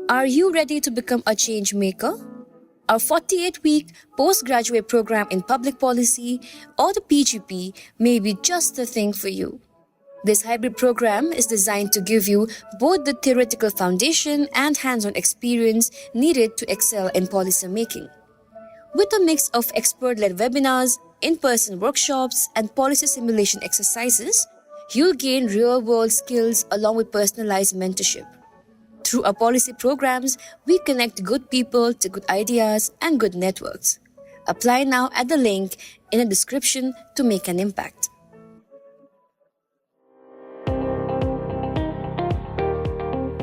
Are you ready to become a change maker? Our 48-week postgraduate program in public policy or the PGP may be just the thing for you. This hybrid program is designed to give you both the theoretical foundation and hands-on experience needed to excel in policy making. With a mix of expert-led webinars, in-person workshops, and policy simulation exercises, you'll gain real-world skills along with personalized mentorship. Through our policy programs, we connect good people to good ideas and good networks. Apply now at the link in the description to make an impact.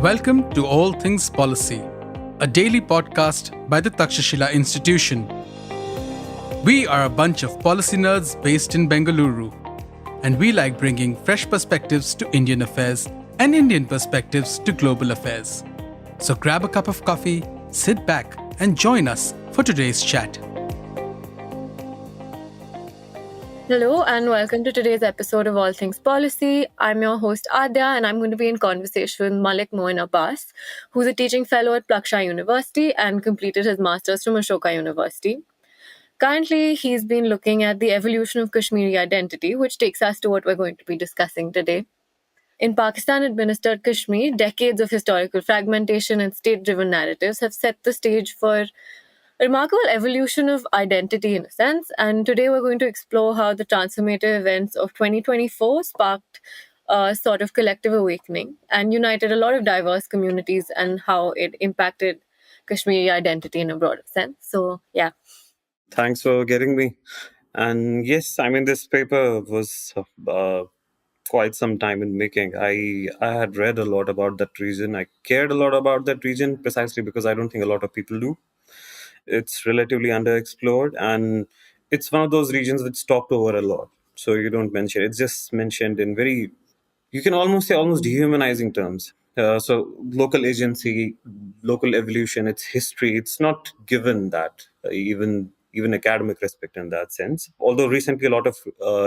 Welcome to All Things Policy, a daily podcast by the Takshashila Institution. We are a bunch of policy nerds based in Bengaluru, and we like bringing fresh perspectives to Indian affairs and Indian perspectives to global affairs. So grab a cup of coffee, sit back, and join us for today's chat. Hello and welcome to today's episode of All Things Policy. I'm your host Adya and I'm going to be in conversation with Malik Moin Abbas, who's a teaching fellow at Pakistan University and completed his master's from Ashoka University. Currently, he's been looking at the evolution of Kashmiri identity, which takes us to what we're going to be discussing today. In Pakistan Administered Kashmir, decades of historical fragmentation and state-driven narratives have set the stage for a remarkable evolution of identity in a sense, and today we're going to explore how the transformative events of 2024 sparked a sort of collective awakening and united a lot of diverse communities and how it impacted Kashmiri identity in a broader sense. So, yeah. Thanks for getting me. And yes, I mean, this paper was quite some time in making. I had read a lot about that region. I cared a lot about that region precisely because I don't think a lot of people do. It's relatively underexplored, and it's one of those regions which talked over a lot. So you don't mention it. It's just mentioned in very, you can almost say almost dehumanizing terms. So local agency, local evolution, its history, it's not given that even academic respect in that sense. Although recently a lot of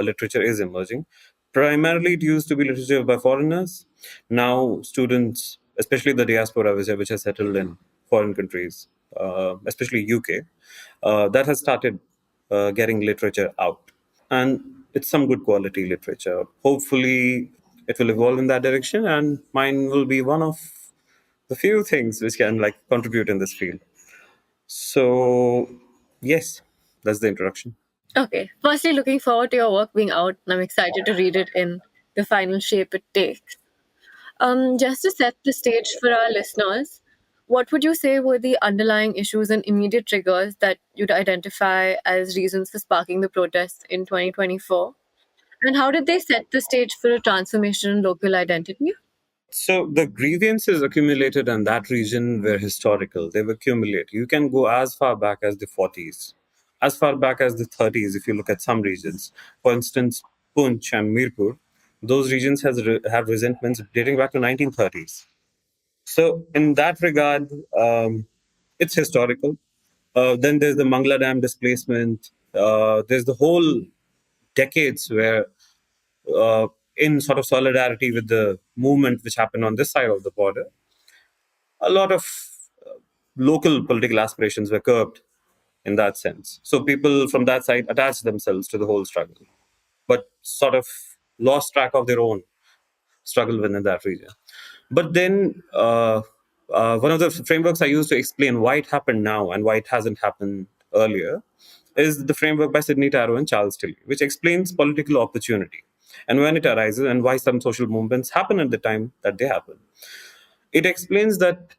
literature is emerging. Primarily it used to be literature by foreigners. Now students, especially the diaspora which has settled in foreign countries, especially UK, that has started getting literature out. And it's some good quality literature. Hopefully it will evolve in that direction, and mine will be one of the few things which can contribute in this field. So yes, that's the introduction. Okay. Firstly, looking forward to your work being out, and I'm excited to read it in the final shape it takes. Just to set the stage for our listeners, what would you say were the underlying issues and immediate triggers that you'd identify as reasons for sparking the protests in 2024? And how did they set the stage for a transformation in local identity? So the grievances accumulated in that region were historical. They were cumulative. You can go as far back as the 40s, as far back as the 30s if you look at some regions. For instance, Poonch and Mirpur, those regions have resentments dating back to 1930s. So in that regard, it's historical. Then there's the Mangla Dam displacement. There's the whole decades where in sort of solidarity with the movement which happened on this side of the border, a lot of local political aspirations were curbed in that sense. So people from that side attached themselves to the whole struggle, but sort of lost track of their own struggle within that region. But then one of the frameworks I use to explain why it happened now and why it hasn't happened earlier is the framework by Sidney Tarrow and Charles Tilly, which explains political opportunity and when it arises and why some social movements happen at the time that they happen. It explains that,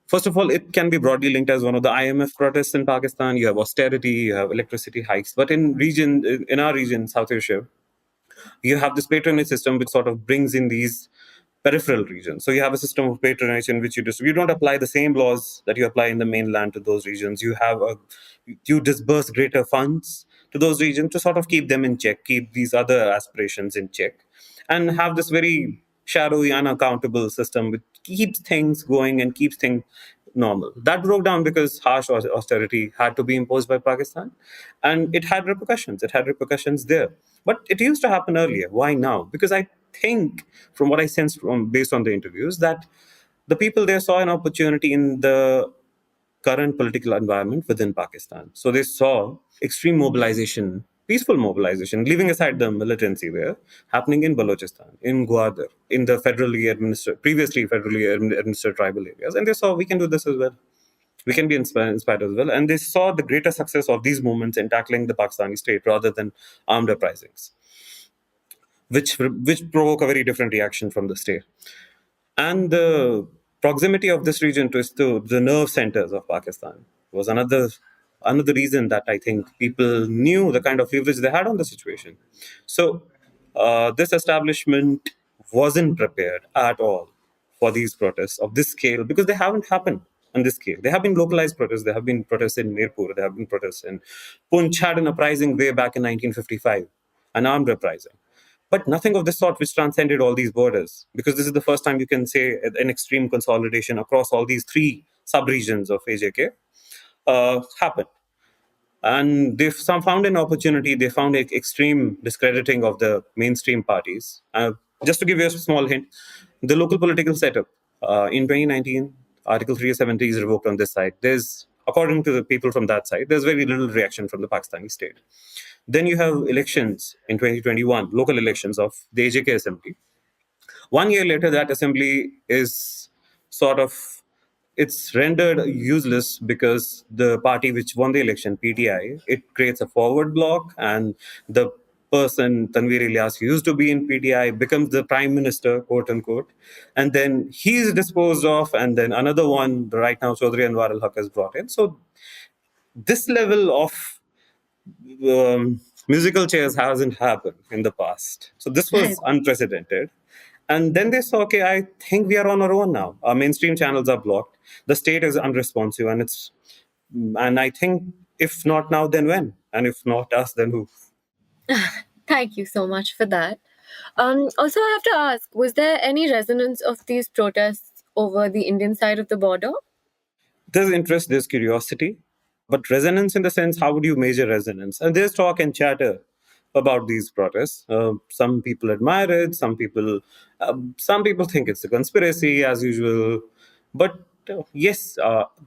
first of all, it can be broadly linked as one of the IMF protests in Pakistan. You have austerity, you have electricity hikes. But in our region, South Asia, you have this patronage system which sort of brings in these peripheral regions. So you have a system of patronage in which you don't apply the same laws that you apply in the mainland to those regions. You disburse greater funds to those regions to sort of keep them in check, keep these other aspirations in check, and have this very shadowy, unaccountable system which keeps things going and keeps things normal. That broke down because harsh austerity had to be imposed by Pakistan, and it had repercussions. It had repercussions there. But it used to happen earlier. Why now? Because I think, from what I sensed based on the interviews, that The people there saw an opportunity in the current political environment within Pakistan. So they saw extreme mobilization, peaceful mobilization, leaving aside the militancy there, happening in Balochistan, in Gwadar, in the previously federally administered tribal areas. And they saw we can do this as well. We can be inspired as well. And they saw the greater success of these movements in tackling the Pakistani state rather than armed uprisings, which provoke a very different reaction from the state. And the proximity of this region to the nerve centers of Pakistan was another reason that I think people knew the kind of leverage they had on the situation. So this establishment wasn't prepared at all for these protests of this scale because they haven't happened on this scale. There have been localized protests. There have been protests in Mirpur. There have been protests in Punch, had an uprising way back in 1955, an armed uprising. But nothing of the sort which transcended all these borders, because this is the first time you can say an extreme consolidation across all these three sub-regions of AJK happened. And they've found an opportunity. They found an extreme discrediting of the mainstream parties. Just to give you a small hint, the local political setup in 2019, Article 370 is revoked on this side. There's, according to the people from that side, there's very little reaction from the Pakistani state. Then you have elections in 2021, local elections of the AJK Assembly. 1 year later, that assembly is sort of, it's rendered useless because the party which won the election, PTI, it creates a forward bloc, and the person, Tanveer Ilyas, who used to be in PTI, becomes the prime minister, quote unquote. And then he's disposed of, and then another one, right now, Chaudhry Anwar al Haq is brought in. So this level of musical chairs hasn't happened in the past. So this was unprecedented. And then they saw, okay, I think we are on our own now. Our mainstream channels are blocked. The state is unresponsive, and I think if not now, then when? And if not us, then who? Thank you so much for that. Also, I have to ask, was there any resonance of these protests over the Indian side of the border? There's interest, there's curiosity, but resonance in the sense, how would you measure resonance? And there's talk and chatter about these protests. Some people admire it. Some people think it's a conspiracy, as usual. But yes,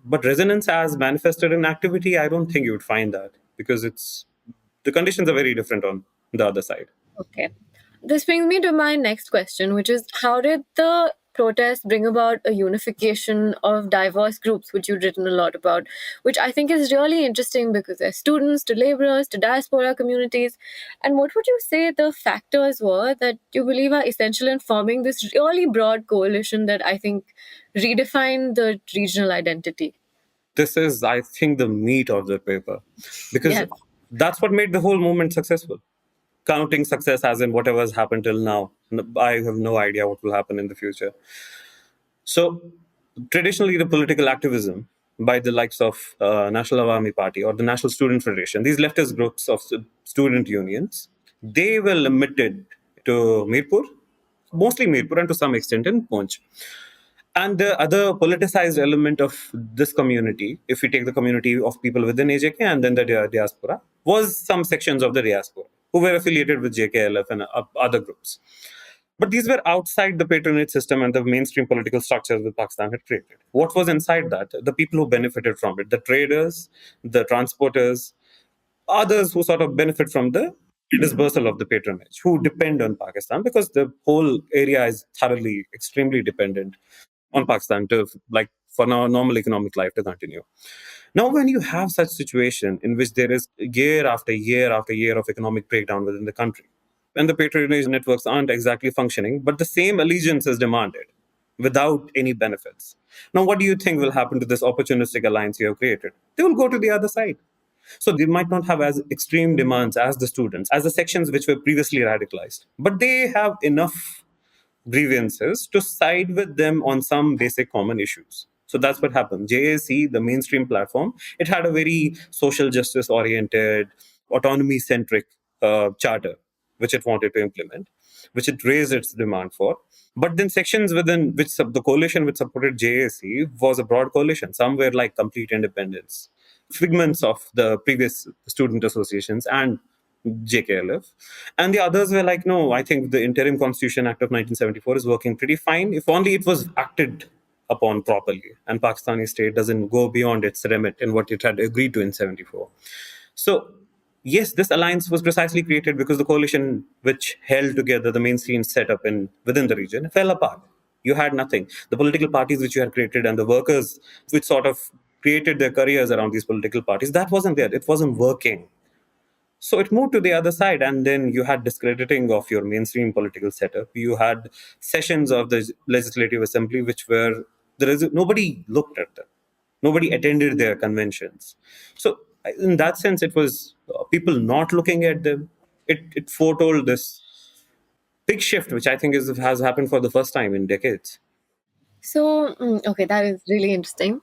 but resonance as manifested in activity, I don't think you would find that, because the conditions are very different on the other side. Okay. This brings me to my next question, which is, how did the protests bring about a unification of diverse groups, which you've written a lot about, which I think is really interesting because there's students to laborers to diaspora communities. And what would you say the factors were that you believe are essential in forming this really broad coalition that I think redefined the regional identity? This is, I think, the meat of the paper, because that's what made the whole movement successful. Counting success as in whatever has happened till now, I have no idea what will happen in the future. So traditionally, the political activism by the likes of National Awami Party or the National Student Federation, these leftist groups of student unions, they were limited to Mirpur, mostly Mirpur, and to some extent in Poonch. And the other politicized element of this community, if we take the community of people within AJK and then the diaspora, was some sections of the diaspora who were affiliated with JKLF and other groups. But these were outside the patronage system and the mainstream political structures that Pakistan had created. What was inside that? The people who benefited from it, the traders, the transporters, others who sort of benefit from the dispersal of the patronage, who depend on Pakistan, because the whole area is thoroughly, extremely dependent on Pakistan for now normal economic life to continue. Now, when you have such situation in which there is year after year after year of economic breakdown within the country, and the patronage networks aren't exactly functioning, but the same allegiance is demanded without any benefits. Now, what do you think will happen to this opportunistic alliance you have created? They will go to the other side. So they might not have as extreme demands as the students, as the sections which were previously radicalized, but they have enough grievances to side with them on some basic common issues. So that's what happened. JAC, the mainstream platform, it had a very social justice oriented, autonomy centric charter, which it wanted to implement, which it raised its demand for. But then sections within which the coalition which supported JAC was a broad coalition. Some were like complete independence, figments of the previous student associations and JKLF. And the others were like, no, I think the Interim Constitution Act of 1974 is working pretty fine. If only it was acted upon properly. And Pakistani state doesn't go beyond its remit in what it had agreed to in 74. So, yes, this alliance was precisely created because the coalition which held together the mainstream setup within the region fell apart. You had nothing. The political parties which you had created and the workers which sort of created their careers around these political parties, that wasn't there. It wasn't working. So it moved to the other side, and then you had discrediting of your mainstream political setup. You had sessions of the Legislative Assembly which were nobody looked at them, nobody attended their conventions. So in that sense, it was people not looking at them. It foretold this big shift, which I think has happened for the first time in decades. So, okay, that is really interesting.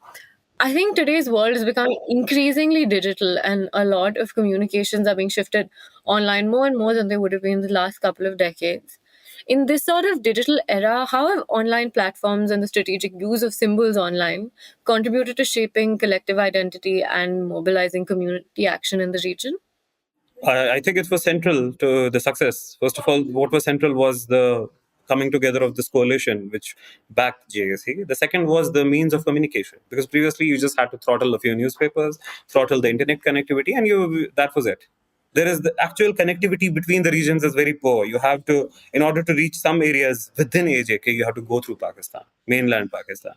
I think today's world is becoming increasingly digital, and a lot of communications are being shifted online more and more than they would have been in the last couple of decades. In this sort of digital era, how have online platforms and the strategic use of symbols online contributed to shaping collective identity and mobilizing community action in the region? I think it was central to the success. First of all, what was central was the coming together of this coalition which backed JSE. The second was the means of communication, because previously you just had to throttle a few newspapers, throttle the internet connectivity, and that was it. There is the actual connectivity between the regions is very poor. You have to, in order to reach some areas within AJK, you have to go through Pakistan, mainland Pakistan.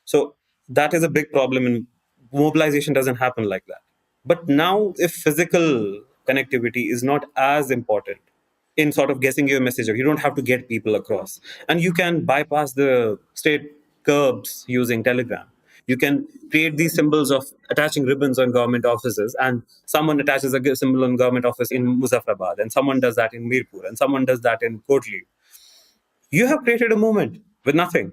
So that is a big problem, and mobilization doesn't happen like that. But now, if physical connectivity is not as important in sort of getting your message, you don't have to get people across, and you can bypass the state curbs using Telegram. You can create these symbols of attaching ribbons on government offices, and someone attaches a symbol on government office in Muzaffarabad, and someone does that in Mirpur, and someone does that in Kotli. You have created a movement with nothing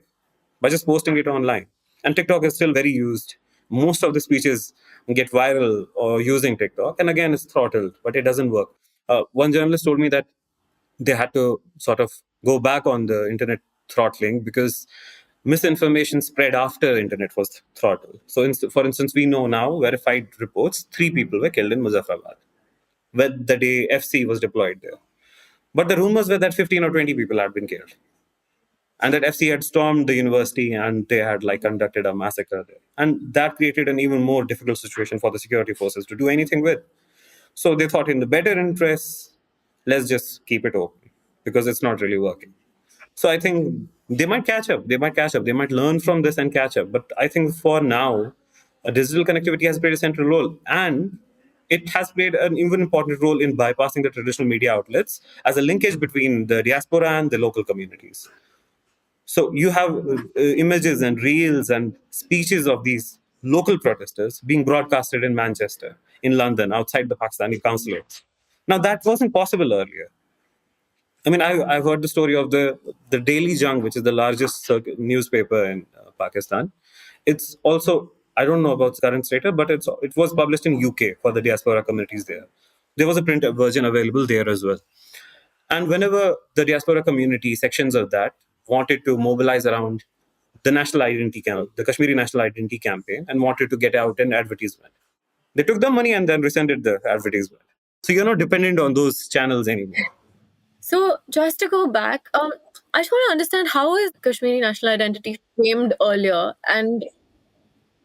by just posting it online. And TikTok is still very used. Most of the speeches get viral or using TikTok. And again, it's throttled, but it doesn't work. One journalist told me that they had to sort of go back on the internet throttling because misinformation spread after internet was throttled. So, for instance, we know now verified reports 3 people were killed in Muzaffarabad when the day FC was deployed there. But the rumors were that 15 or 20 people had been killed, and that FC had stormed the university and they had like conducted a massacre there. And that created an even more difficult situation for the security forces to do anything with. So they thought, in the better interests, let's just keep it open because it's not really working. So I think they might catch up. They might catch up. They might learn from this and catch up. But I think for now, digital connectivity has played a central role. And it has played an even important role in bypassing the traditional media outlets as a linkage between the diaspora and the local communities. So you have images and reels and speeches of these local protesters being broadcasted in Manchester, in London, outside the Pakistani consulate. Now, that wasn't possible earlier. I mean, I've heard the story of the Daily Jung, which is the largest newspaper in Pakistan. It's also, I don't know about its current status, but it was published in UK for the diaspora communities there. There was a print version available there as well. And whenever the diaspora community sections of that wanted to mobilize around the national identity, the Kashmiri national identity campaign, and wanted to get out an advertisement, they took the money and then rescinded the advertisement. So you're not dependent on those channels anymore. So, just to go back, I just want to understand, how is Kashmiri national identity framed earlier, and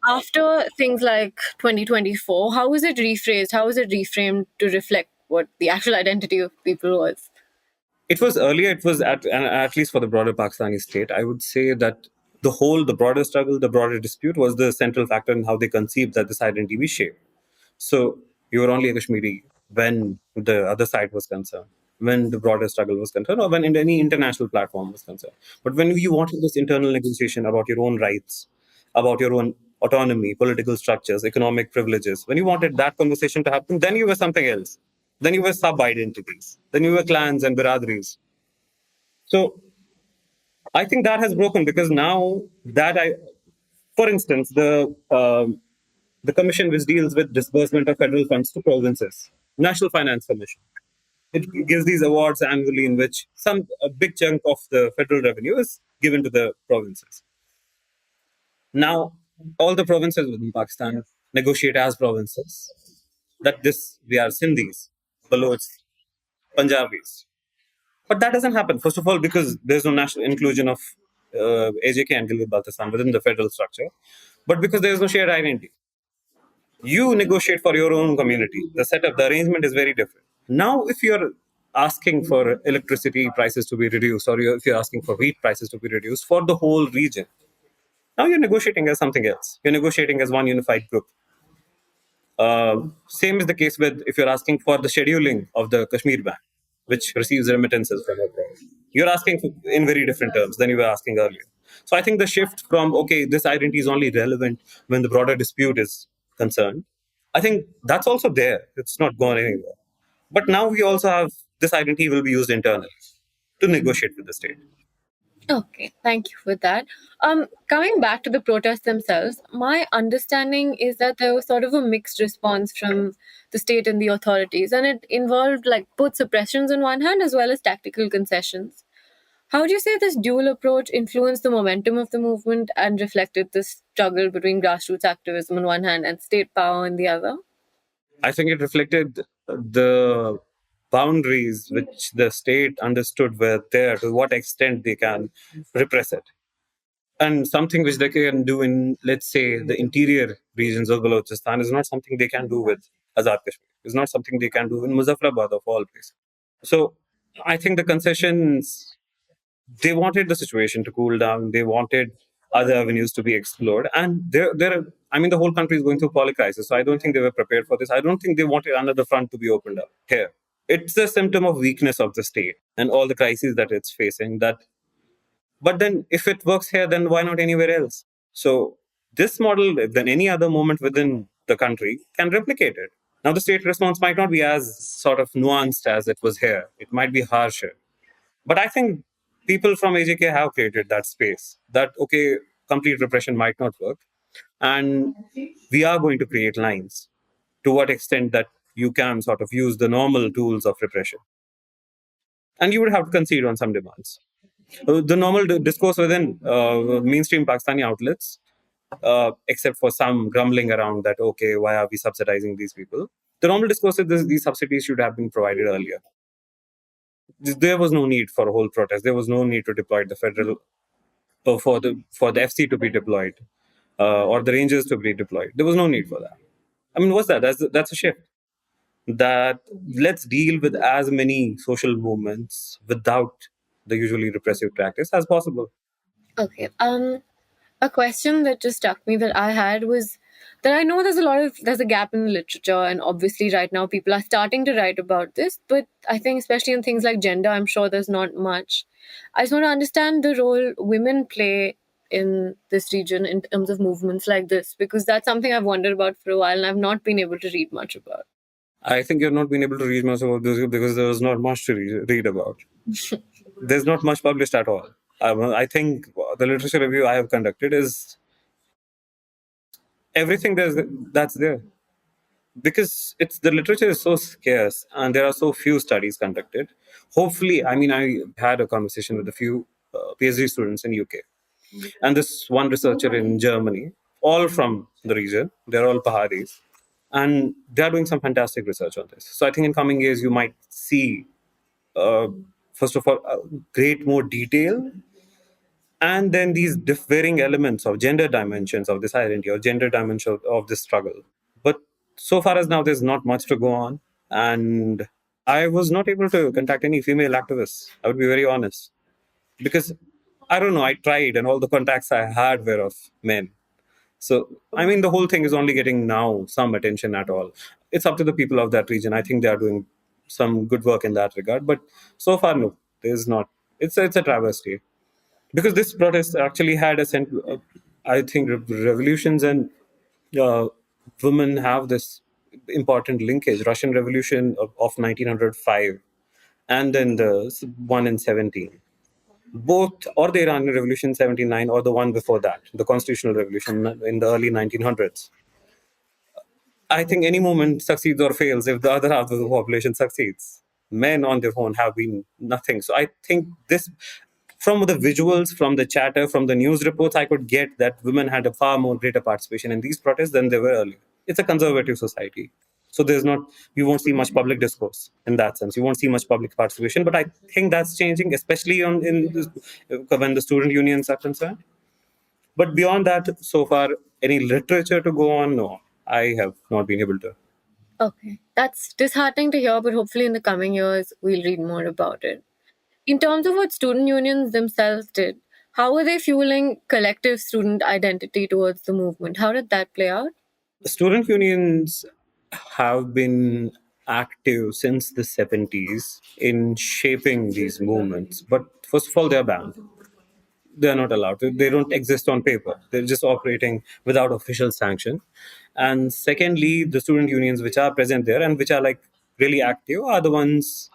after things like 2024, how is it rephrased? How is it reframed to reflect what the actual identity of people was? It was earlier, it was at least for the broader Pakistani state, I would say that the broader struggle, the broader dispute was the central factor in how they conceived that this identity be shaped. So you were only a Kashmiri when the other side was concerned, when the broader struggle was concerned, or when any international platform was concerned. But when you wanted this internal negotiation about your own rights, about your own autonomy, political structures, economic privileges, when you wanted that conversation to happen, then you were something else. Then you were sub-identities. Then you were clans and biradris. So I think that has broken, because now for instance, the commission which deals with disbursement of federal funds to provinces, National Finance Commission, it gives these awards annually in which a big chunk of the federal revenue is given to the provinces. Now, all the provinces within Pakistan negotiate as provinces that we are Sindhis, Balochs, Punjabis. But that doesn't happen, first of all, because there's no national inclusion of AJK and Gilgit-Baltistan within the federal structure, but because there is no shared identity. You negotiate for your own community. The setup, the arrangement is very different. Now, if you're asking for electricity prices to be reduced, or if you're asking for wheat prices to be reduced for the whole region, now you're negotiating as something else. You're negotiating as one unified group. Same is the case with if you're asking for the scheduling of the Kashmir Bank, which receives remittances from abroad. You're asking in very different terms than you were asking earlier. So I think the shift from, okay, this identity is only relevant when the broader dispute is concerned, I think that's also there. It's not gone anywhere. But now we also have this identity will be used internally to negotiate with the state. Okay, thank you for that. Coming back to the protests themselves, my understanding is that there was sort of a mixed response from the state and the authorities, and it involved like both suppressions on one hand as well as tactical concessions. How would you say this dual approach influenced the momentum of the movement and reflected this struggle between grassroots activism on one hand and state power on the other? I think it reflected the boundaries which the state understood were there, to what extent they can repress it. And something which they can do in, let's say, the interior regions of Balochistan is not something they can do with Azad Kashmir. It's not something they can do in Muzaffarabad of all places. So I think the concessions, they wanted the situation to cool down. They wanted other avenues to be explored. And I mean, the whole country is going through poly crisis. So I don't think they were prepared for this. I don't think they wanted another front to be opened up here. It's a symptom of weakness of the state and all the crises that it's facing. But then if it works here, then why not anywhere else? So this model, then any other movement within the country can replicate it. Now, the state response might not be as sort of nuanced as it was here. It might be harsher. But I think people from AJK have created that space that, okay, complete repression might not work. And we are going to create lines to what extent that you can sort of use the normal tools of repression. And you would have to concede on some demands. The normal discourse within mainstream Pakistani outlets, except for some grumbling around that, okay, why are we subsidizing these people? The normal discourse is these subsidies should have been provided earlier. There was no need for a whole protest. There was no need to deploy the federal for the FC to be deployed or the Rangers to be deployed. There was no need for that. I mean, what's that? That's a shift. That let's deal with as many social movements without the usually repressive practice as possible. Okay. A question that just struck me that I had was that I know there's a gap in the literature, and obviously right now people are starting to write about this, but I think especially in things like gender, I'm sure there's not much. I just want to understand the role women play in this region in terms of movements like this, because that's something I've wondered about for a while and I've not been able to read much about. I think you've not been able to read much about this because there was not much to read about. There's not much published at all. I think the literature review I have conducted is everything that's there. Because the literature is so scarce and there are so few studies conducted. Hopefully, I mean, I had a conversation with a few PhD students in UK, and this one researcher in Germany, all from the region. They're all Paharis, and they are doing some fantastic research on this. So I think in coming years you might see, first of all, great more detail, and then these differing elements of gender dimensions of this identity or gender dimension of this struggle. But so far as now, there's not much to go on. And I was not able to contact any female activists. I would be very honest. Because I don't know, I tried and all the contacts I had were of men. So, I mean, the whole thing is only getting now some attention at all. It's up to the people of that region. I think they are doing some good work in that regard. But so far, no, there's not. It's a travesty. Because this protest actually had I think revolutions and women have this important linkage. Russian Revolution of 1905 and then the one in 17. Both, or the Iranian Revolution 79 or the one before that, the Constitutional Revolution in the early 1900s. I think any movement succeeds or fails if the other half of the population succeeds. Men on their own have been nothing. So I think this, from the visuals, from the chatter, from the news reports, I could get that women had a far more greater participation in these protests than they were earlier. It's a conservative society. So you won't see much public discourse in that sense. You won't see much public participation. But I think that's changing, especially when the student unions are concerned. But beyond that, so far, any literature to go on, no, I have not been able to. Okay, that's disheartening to hear, but hopefully in the coming years we'll read more about it. In terms of what student unions themselves did, how were they fueling collective student identity towards the movement? How did that play out? Student unions have been active since the 70s in shaping these movements. But first of all, they're banned. They're not allowed. They don't exist on paper. They're just operating without official sanction. And secondly, the student unions which are present there and which are like really active are the ones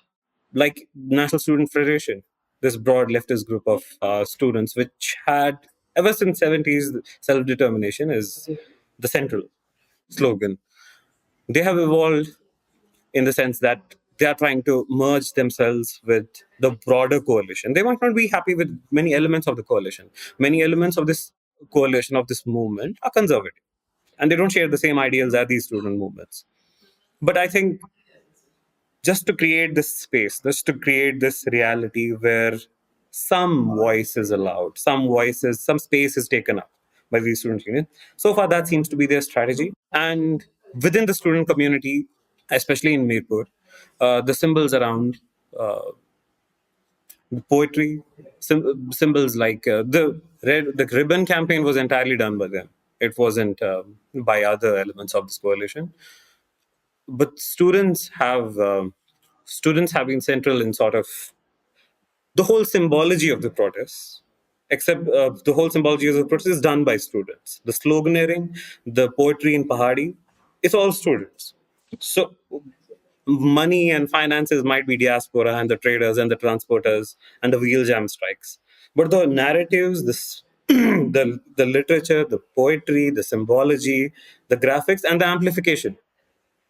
like National Student Federation, this broad leftist group of students, which had ever since 70s self-determination is the central slogan. They have evolved in the sense that they are trying to merge themselves with the broader coalition. They might not be happy with many elements of the coalition. Many elements of this coalition, of this movement, are conservative, and they don't share the same ideals as these student movements. But I think just to create this space, just to create this reality where some voice is allowed, some space is taken up by these student unions. So far, that seems to be their strategy. And within the student community, especially in Mirpur, the symbols around poetry, symbols like the ribbon campaign was entirely done by them. It wasn't by other elements of this coalition. But students have been central in sort of the whole symbology of the protest, except the whole symbology of the protest is done by students. The sloganeering, the poetry in Pahadi, it's all students. So money and finances might be diaspora and the traders and the transporters and the wheel jam strikes. But the narratives, the literature, the poetry, the symbology, the graphics, and the amplification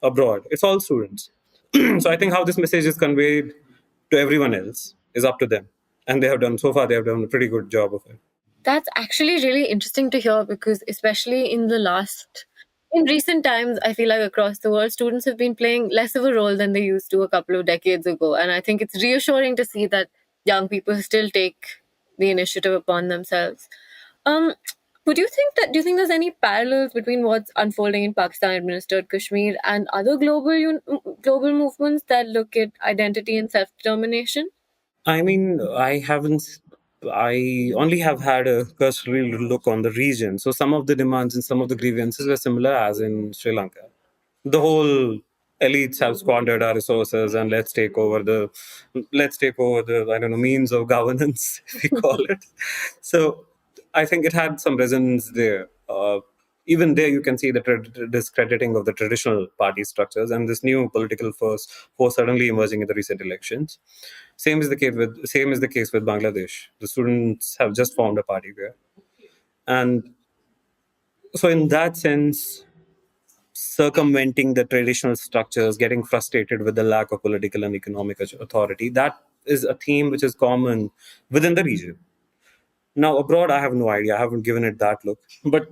abroad, it's all students. So I think how this message is conveyed to everyone else is up to them. And they have done a pretty good job of it. That's actually really interesting to hear because, especially in recent times, I feel like across the world, students have been playing less of a role than they used to a couple of decades ago. And I think it's reassuring to see that young people still take the initiative upon themselves. Um, do you think there's any parallels between what's unfolding in Pakistan administered Kashmir and other global movements that look at identity and self determination? I mean, I only have had a cursory look on the region. So some of the demands and some of the grievances were similar as in Sri Lanka. The whole elites have squandered our resources and let's take over the I don't know means of governance if we call it. So I think it had some resonance there. Even there, you can see the discrediting of the traditional party structures and this new political force suddenly emerging in the recent elections. Same is the case with Bangladesh. The students have just formed a party there, and so in that sense, circumventing the traditional structures, getting frustrated with the lack of political and economic authority, that is a theme which is common within the region. Now, abroad, I have no idea. I haven't given it that look. But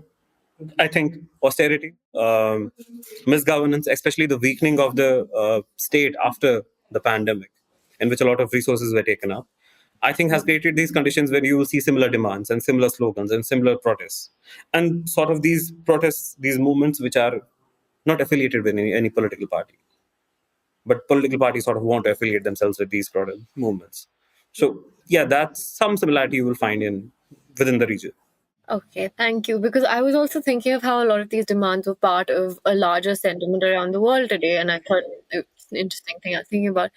I think austerity, misgovernance, especially the weakening of the state after the pandemic, in which a lot of resources were taken up, I think has created these conditions where you will see similar demands and similar slogans and similar protests. And sort of these protests, these movements which are not affiliated with any political party, but political parties sort of want to affiliate themselves with these protest movements. So, yeah, that's some similarity you will find in within the region. Okay, thank you. Because I was also thinking of how a lot of these demands were part of a larger sentiment around the world today, and I thought it's an interesting thing I was thinking about.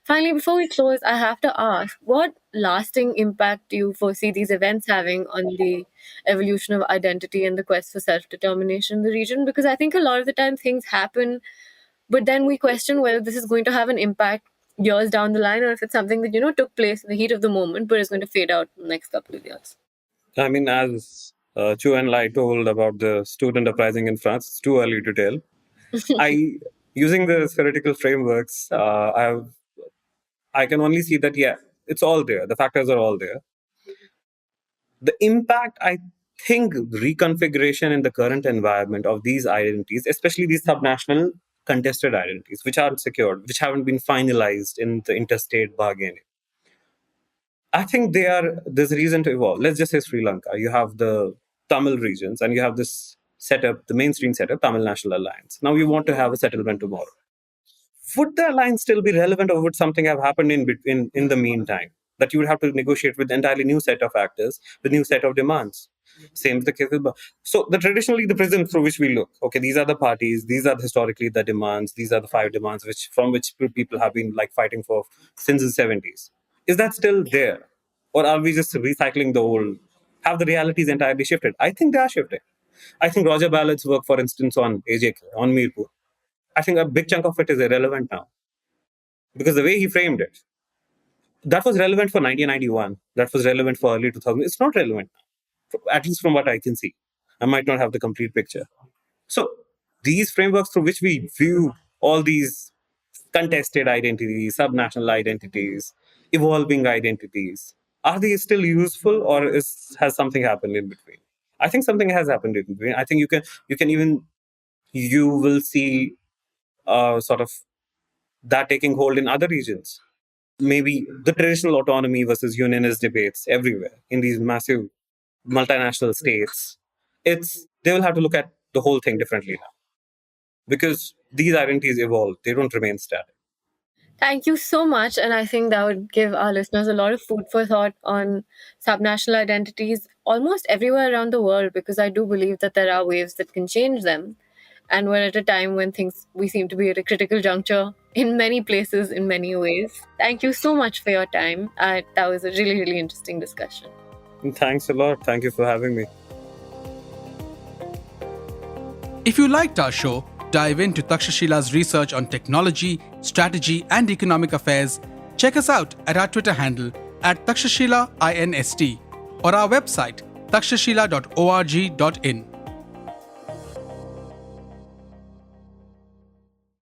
Finally, before we close, I have to ask, what lasting impact do you foresee these events having on the evolution of identity and the quest for self-determination in the region? Because I think a lot of the time things happen, but then we question whether this is going to have an impact years down the line, or if it's something that, took place in the heat of the moment, but is going to fade out in the next couple of years. I mean, as Chu and Lai told about the student uprising in France, it's too early to tell. Using the theoretical frameworks, I can only see that, yeah, it's all there. The factors are all there. The impact, I think, reconfiguration in the current environment of these identities, especially these subnational contested identities, which aren't secured, which haven't been finalized in the interstate bargaining. I think there's a reason to evolve. Let's just say Sri Lanka. You have the Tamil regions and you have this setup, the mainstream setup, Tamil National Alliance. Now you want to have a settlement tomorrow. Would the alliance still be relevant, or would something have happened in the meantime? That you would have to negotiate with an entirely new set of actors, with new set of demands. Same with the case with. So traditionally the prism through which we look, okay, these are the parties, these are historically the demands, these are the 5 demands from which people have been like fighting for since the 70s. Is that still there? Or are we just recycling the old? Have the realities entirely shifted? I think they are shifting. I think Roger Ballard's work, for instance, on AJK, on Mirpur, I think a big chunk of it is irrelevant now. Because the way he framed it, that was relevant for 1991. That was relevant for early 2000. It's not relevant now, at least from what I can see. I might not have the complete picture. So these frameworks through which we view all these contested identities, subnational identities, evolving identities, are they still useful, or has something happened in between? I think something has happened in between. I think you will see sort of that taking hold in other regions. Maybe the traditional autonomy versus unionist debates everywhere in these massive multinational states. They will have to look at the whole thing differently now, because these identities evolve. They don't remain static. Thank you so much. And I think that would give our listeners a lot of food for thought on subnational identities almost everywhere around the world, because I do believe that there are waves that can change them. And we're at a time when we seem to be at a critical juncture in many places, in many ways. Thank you so much for your time. That was a really, really interesting discussion. Thanks a lot. Thank you for having me. If you liked our show, dive into Takshashila's research on technology, strategy, and economic affairs. Check us out at our Twitter handle @TakshashilaINST or our website takshashila.org.in.